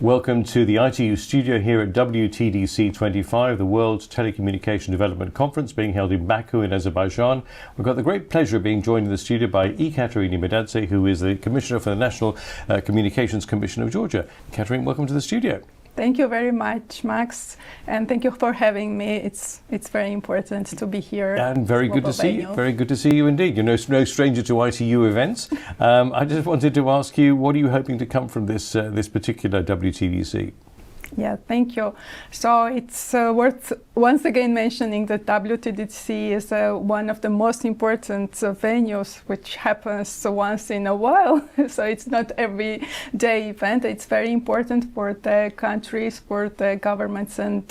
Welcome to the ITU studio here at WTDC 25, the World Telecommunication Development Conference being held in Baku in Azerbaijan. We've got the great pleasure of being joined in the studio by ekaterine Imedadze, who is the Commissioner for the National Communications Commission of Georgia. Ekaterine, welcome to the studio. Thank you very much, Max, and thank you for having me. It's very important to be here. And very good to see you. Very good to see you indeed. You're no stranger to ITU events. I just wanted to ask you, what are you hoping to come from this particular WTDC? Yeah, thank you. So it's worth once again mentioning that WTDC is one of the most important venues, which happens once in a while. So it's not every day event. It's very important for the countries, for the governments and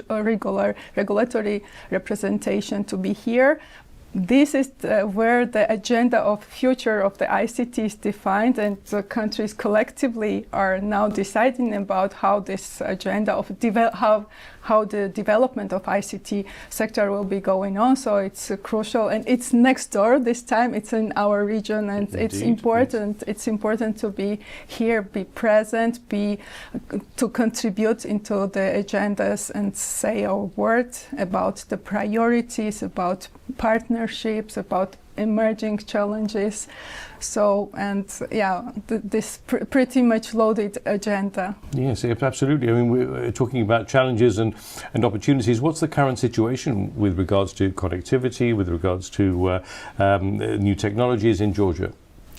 regulatory representation to be here. This is where the agenda of future of the ICT is defined, and the countries collectively are now deciding about how this agenda of how the development of ICT sector will be going on. So it's crucial, and it's next door this time. It's in our region, and indeed, it's important. Yes. It's important to be here, be present, to contribute into the agendas and say our word about the priorities, about partnerships, about emerging challenges. So, and yeah, this pretty much loaded agenda. Yes, absolutely. I mean, we're talking about challenges and opportunities. What's the current situation with regards to connectivity, with regards to new technologies in Georgia?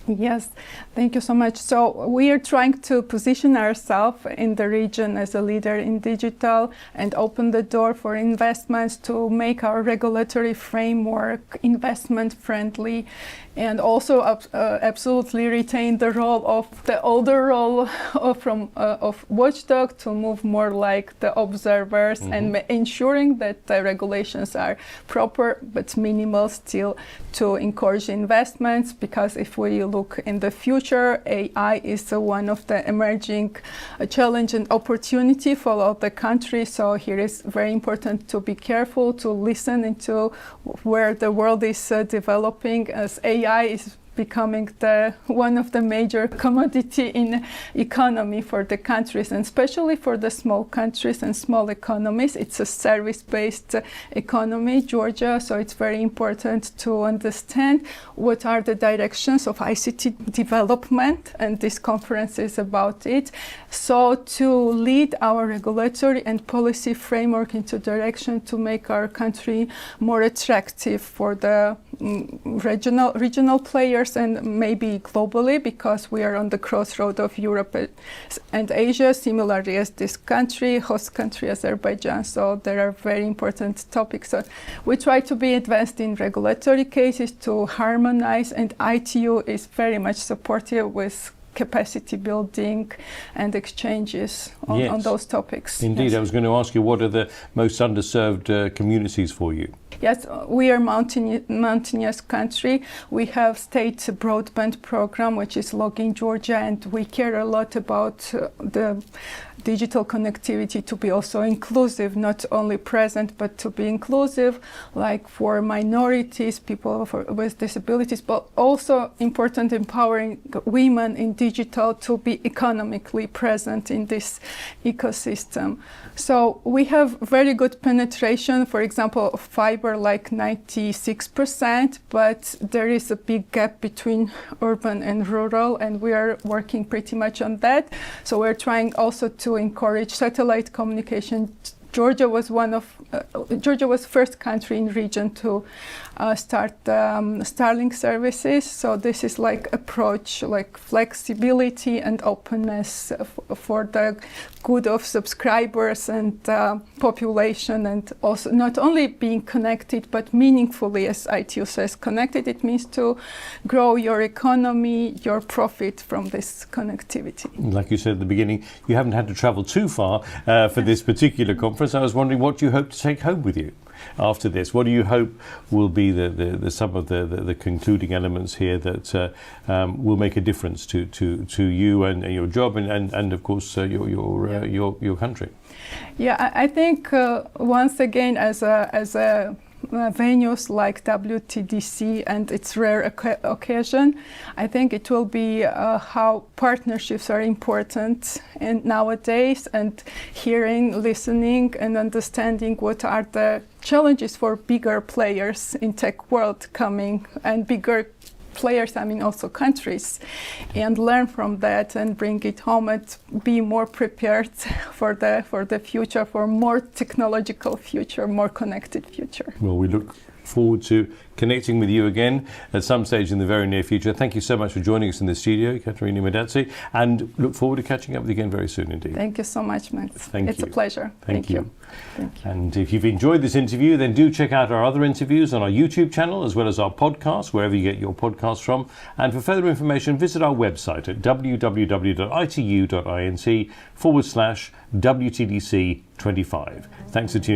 Yes, thank you so much. So we are trying to position ourselves in the region as a leader in digital and open the door for investments to make our regulatory framework investment friendly, and also absolutely retain the role of the older role of watchdog to move more like the observers, and ensuring that the regulations are proper but minimal still to encourage investments, because if we look in the future, AI is one of the emerging challenge and opportunity for all the country. So here is very important to be careful, to listen into where the world is developing, as AI is becoming one of the major commodity in economy for the countries, and especially for the small countries and small economies. It's a service-based economy, Georgia, so it's very important to understand what are the directions of ICT development, and this conference is about it. So to lead our regulatory and policy framework into direction to make our country more attractive for the regional players and maybe globally, because we are on the crossroad of Europe and Asia, similarly as this country, host country Azerbaijan. So there are very important topics. So we try to be advanced in regulatory cases to harmonize, and ITU is very much supportive with capacity building and exchanges on those topics. Indeed, yes. I was going to ask you, what are the most underserved communities for you? Yes, we are mountainous country. We have state broadband program, which is logging Georgia, and we care a lot about the digital connectivity to be also inclusive, not only present, but to be inclusive, like for minorities, people with disabilities, but also important empowering women in digital to be economically present in this ecosystem. So we have very good penetration, for example, of fiber, like 96%, but there is a big gap between urban and rural, and we are working pretty much on that. So we're trying also to encourage satellite communication. Georgia was first country in region to start Starlink services. So this is like approach, like flexibility and openness for the good of subscribers and population, and also not only being connected but meaningfully, as ITU says, connected. It means to grow your economy, your profit from this connectivity. Like you said at the beginning, you haven't had to travel too far for this particular conference. I was wondering what you hope to take home with you after this. What do you hope will be some of the concluding elements here that will make a difference to you and your job and of course your country? Yeah, I think once again, as a venues like WTDC and its rare occasion. I think it will be how partnerships are important nowadays, and hearing, listening and understanding what are the challenges for bigger players in tech world coming, and bigger players, I mean also countries, and learn from that and bring it home and be more prepared for the future, for more technological future, more connected future. Well, we look forward to connecting with you again at some stage in the very near future. Thank you so much for joining us in the studio, ekaterine Imedadzi, and look forward to catching up with you again very soon indeed. Thank you so much, Max. Thank it's you. a pleasure. Thank you. Thank you. And if you've enjoyed this interview, then do check out our other interviews on our YouTube channel, as well as our podcast, wherever you get your podcasts from. And for further information, visit our website at www.itu.inc/WTDC25. Thanks for tuning in.